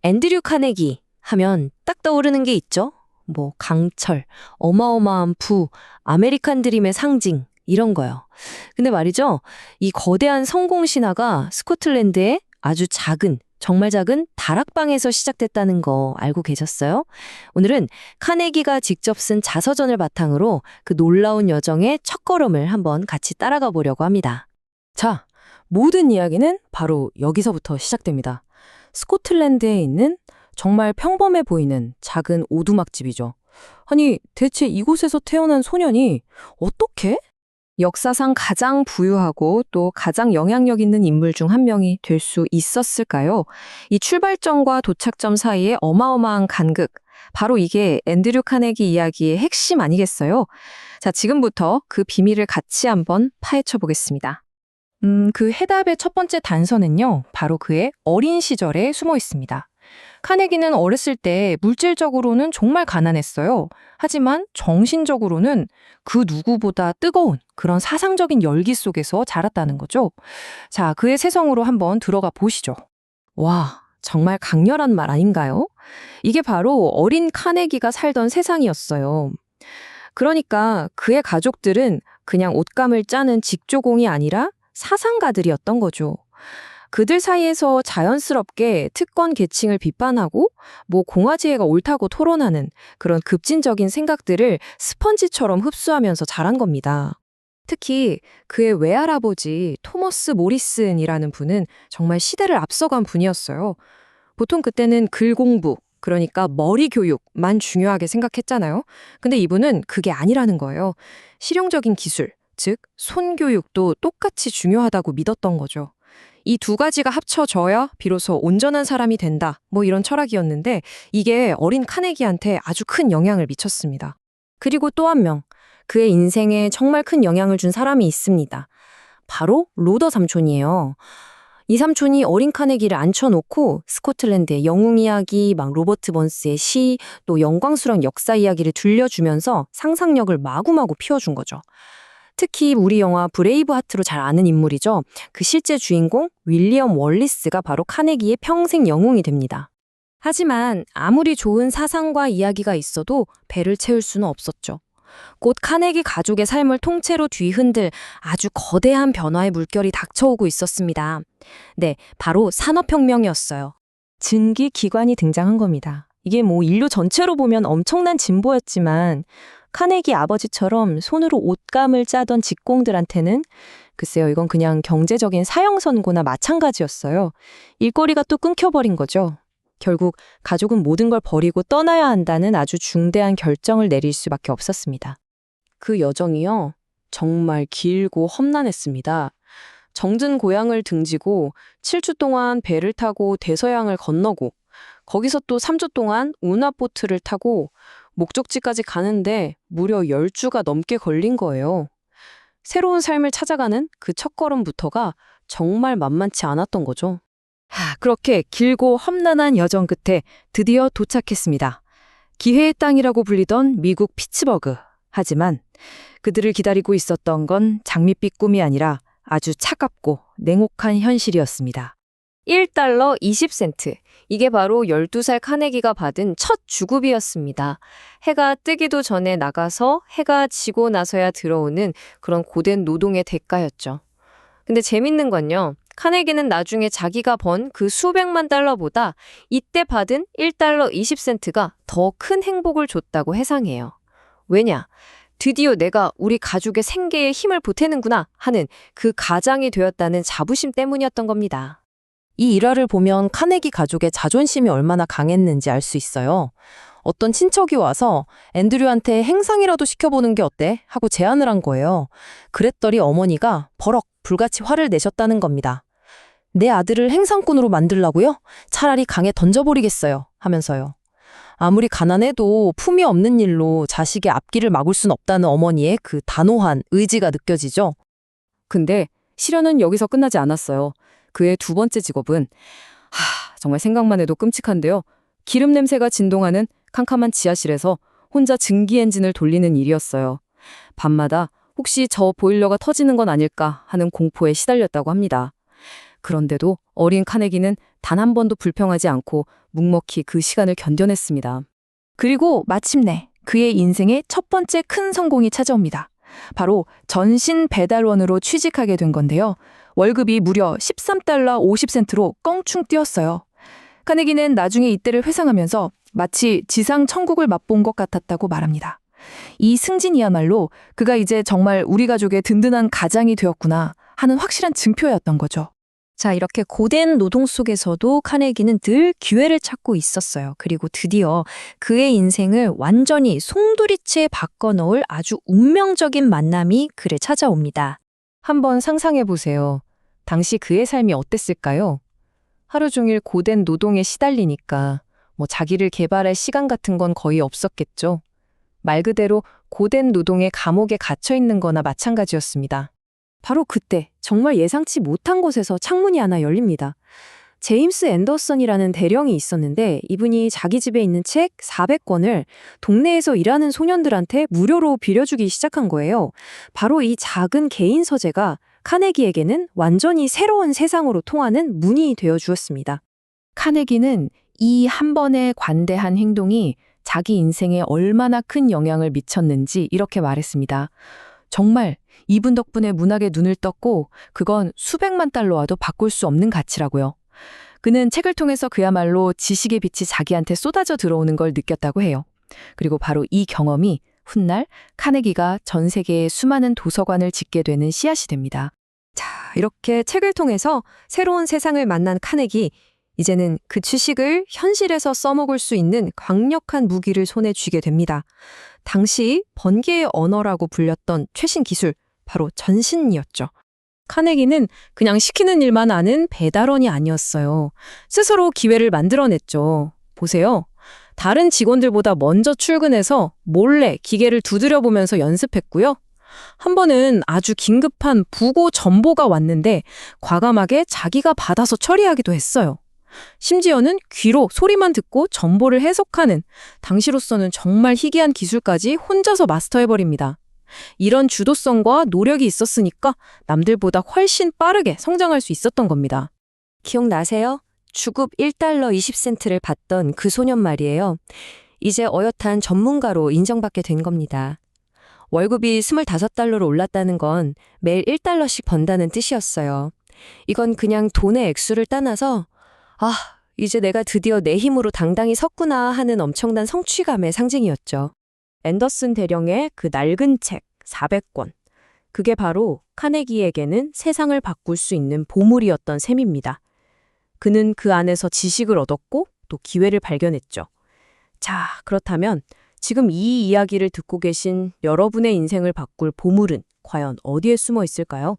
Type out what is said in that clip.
앤드류 카네기 하면 딱 떠오르는 게 있죠? 뭐 강철, 어마어마한 부, 아메리칸 드림의 상징 이런 거요. 근데 말이죠. 이 거대한 성공 신화가 스코틀랜드의 아주 작은, 정말 작은 다락방에서 시작됐다는 거 알고 계셨어요? 오늘은 카네기가 직접 쓴 자서전을 바탕으로 그 놀라운 여정의 첫걸음을 한번 같이 따라가 보려고 합니다. 자, 모든 이야기는 바로 여기서부터 시작됩니다. 스코틀랜드에 있는 정말 평범해 보이는 작은 오두막집이죠. 아니, 대체 이곳에서 태어난 소년이 어떻게? 역사상 가장 부유하고 또 가장 영향력 있는 인물 중 한 명이 될 수 있었을까요? 이 출발점과 도착점 사이에 어마어마한 간극. 바로 이게 앤드류 카네기 이야기의 핵심 아니겠어요? 자, 지금부터 그 비밀을 같이 한번 파헤쳐 보겠습니다. 그 해답의 첫 번째 단서는요, 바로 그의 어린 시절에 숨어 있습니다. 카네기는 어렸을 때 물질적으로는 정말 가난했어요. 하지만 정신적으로는 그 누구보다 뜨거운 그런 사상적인 열기 속에서 자랐다는 거죠. 자, 그의 세상으로 한번 들어가 보시죠. 와, 정말 강렬한 말 아닌가요? 이게 바로 어린 카네기가 살던 세상이었어요. 그러니까 그의 가족들은 그냥 옷감을 짜는 직조공이 아니라 사상가들이었던 거죠. 그들 사이에서 자연스럽게 특권 계층을 비판하고 뭐 공화지혜가 옳다고 토론하는 그런 급진적인 생각들을 스펀지처럼 흡수하면서 자란 겁니다. 특히 그의 외할아버지 토머스 모리슨이라는 분은 정말 시대를 앞서간 분이었어요. 보통 그때는 글 공부, 그러니까 머리 교육만 중요하게 생각했잖아요. 근데 이분은 그게 아니라는 거예요. 실용적인 기술, 즉 손교육도 똑같이 중요하다고 믿었던 거죠. 이 두 가지가 합쳐져야 비로소 온전한 사람이 된다. 뭐 이런 철학이었는데 이게 어린 카네기한테 아주 큰 영향을 미쳤습니다. 그리고 또 한 명, 그의 인생에 정말 큰 영향을 준 사람이 있습니다. 바로 로더 삼촌이에요. 이 삼촌이 어린 카네기를 앉혀놓고 스코틀랜드의 영웅 이야기, 막 로버트 번스의 시, 또 영광스러운 역사 이야기를 들려주면서 상상력을 마구마구 피워준 거죠. 특히 우리 영화 브레이브하트로 잘 아는 인물이죠. 그 실제 주인공 윌리엄 월리스가 바로 카네기의 평생 영웅이 됩니다. 하지만 아무리 좋은 사상과 이야기가 있어도 배를 채울 수는 없었죠. 곧 카네기 가족의 삶을 통째로 뒤흔들 아주 거대한 변화의 물결이 닥쳐오고 있었습니다. 네, 바로 산업혁명이었어요. 증기기관이 등장한 겁니다. 이게 뭐 인류 전체로 보면 엄청난 진보였지만 카네기 아버지처럼 손으로 옷감을 짜던 직공들한테는 글쎄요, 이건 그냥 경제적인 사형선고나 마찬가지였어요. 일거리가 또 끊겨버린 거죠. 결국 가족은 모든 걸 버리고 떠나야 한다는 아주 중대한 결정을 내릴 수밖에 없었습니다. 그 여정이요, 정말 길고 험난했습니다. 정든 고향을 등지고 7주 동안 배를 타고 대서양을 건너고 거기서 또 3주 동안 운하보트를 타고 목적지까지 가는데 무려 10주가 넘게 걸린 거예요. 새로운 삶을 찾아가는 그 첫걸음부터가 정말 만만치 않았던 거죠. 그렇게 길고 험난한 여정 끝에 드디어 도착했습니다. 기회의 땅이라고 불리던 미국 피츠버그. 하지만 그들을 기다리고 있었던 건 장밋빛 꿈이 아니라 아주 차갑고 냉혹한 현실이었습니다. 1달러 20센트. 이게 바로 12살 카네기가 받은 첫 주급이었습니다. 해가 뜨기도 전에 나가서 해가 지고 나서야 들어오는 그런 고된 노동의 대가였죠. 근데 재밌는 건요, 카네기는 나중에 자기가 번 그 수백만 달러보다 이때 받은 1달러 20센트가 더 큰 행복을 줬다고 해상해요. 왜냐? 드디어 내가 우리 가족의 생계에 힘을 보태는구나 하는 그 가장이 되었다는 자부심 때문이었던 겁니다. 이 일화를 보면 카네기 가족의 자존심이 얼마나 강했는지 알 수 있어요. 어떤 친척이 와서 앤드류한테 행상이라도 시켜보는 게 어때? 하고 제안을 한 거예요. 그랬더니 어머니가 버럭 불같이 화를 내셨다는 겁니다. 내 아들을 행상꾼으로 만들라고요? 차라리 강에 던져버리겠어요. 하면서요. 아무리 가난해도 품이 없는 일로 자식의 앞길을 막을 순 없다는 어머니의 그 단호한 의지가 느껴지죠. 근데 시련은 여기서 끝나지 않았어요. 그의 두 번째 직업은 정말 생각만 해도 끔찍한데요. 기름 냄새가 진동하는 캄캄한 지하실에서 혼자 증기 엔진을 돌리는 일이었어요. 밤마다 혹시 저 보일러가 터지는 건 아닐까 하는 공포에 시달렸다고 합니다. 그런데도 어린 카네기는 단 한 번도 불평하지 않고 묵묵히 그 시간을 견뎌냈습니다. 그리고 마침내 그의 인생의 첫 번째 큰 성공이 찾아옵니다. 바로 전신 배달원으로 취직하게 된 건데요. 월급이 무려 13달러 50센트로 껑충 뛰었어요. 카네기는 나중에 이때를 회상하면서 마치 지상 천국을 맛본 것 같았다고 말합니다. 이 승진이야말로 그가 이제 정말 우리 가족의 든든한 가장이 되었구나 하는 확실한 증표였던 거죠. 자, 이렇게 고된 노동 속에서도 카네기는 늘 기회를 찾고 있었어요. 그리고 드디어 그의 인생을 완전히 송두리째 바꿔놓을 아주 운명적인 만남이 그를 찾아옵니다. 한번 상상해 보세요. 당시 그의 삶이 어땠을까요? 하루 종일 고된 노동에 시달리니까 자기를 개발할 시간 같은 건 거의 없었겠죠. 말 그대로 고된 노동의 감옥에 갇혀 있는 거나 마찬가지였습니다. 바로 그때 정말 예상치 못한 곳에서 창문이 하나 열립니다. 제임스 앤더슨이라는 대령이 있었는데 이분이 자기 집에 있는 책 400권을 동네에서 일하는 소년들한테 무료로 빌려주기 시작한 거예요. 바로 이 작은 개인 서재가 카네기에게는 완전히 새로운 세상으로 통하는 문이 되어 주었습니다. 카네기는 이 한 번의 관대한 행동이 자기 인생에 얼마나 큰 영향을 미쳤는지 이렇게 말했습니다. 정말 이분 덕분에 문학에 눈을 떴고 그건 수백만 달러와도 바꿀 수 없는 가치라고요. 그는 책을 통해서 그야말로 지식의 빛이 자기한테 쏟아져 들어오는 걸 느꼈다고 해요. 그리고 바로 이 경험이 훗날 카네기가 전 세계에 수많은 도서관을 짓게 되는 씨앗이 됩니다. 자, 이렇게 책을 통해서 새로운 세상을 만난 카네기, 이제는 그 지식을 현실에서 써먹을 수 있는 강력한 무기를 손에 쥐게 됩니다. 당시 번개의 언어라고 불렸던 최신 기술, 바로 전신이었죠. 카네기는 그냥 시키는 일만 아는 배달원이 아니었어요. 스스로 기회를 만들어냈죠. 보세요. 다른 직원들보다 먼저 출근해서 몰래 기계를 두드려 보면서 연습했고요. 한 번은 아주 긴급한 부고 전보가 왔는데 과감하게 자기가 받아서 처리하기도 했어요. 심지어는 귀로 소리만 듣고 전보를 해석하는 당시로서는 정말 희귀한 기술까지 혼자서 마스터해버립니다. 이런 주도성과 노력이 있었으니까 남들보다 훨씬 빠르게 성장할 수 있었던 겁니다. 기억나세요? 주급 1달러 20센트를 받던 그 소년 말이에요. 이제 어엿한 전문가로 인정받게 된 겁니다. 월급이 25달러로 올랐다는 건 매일 1달러씩 번다는 뜻이었어요. 이건 그냥 돈의 액수를 떠나서 이제 내가 드디어 내 힘으로 당당히 섰구나 하는 엄청난 성취감의 상징이었죠. 앤더슨 대령의 그 낡은 책 400권. 그게 바로 카네기에게는 세상을 바꿀 수 있는 보물이었던 셈입니다. 그는 그 안에서 지식을 얻었고 또 기회를 발견했죠. 자, 그렇다면 지금 이 이야기를 듣고 계신 여러분의 인생을 바꿀 보물은 과연 어디에 숨어 있을까요?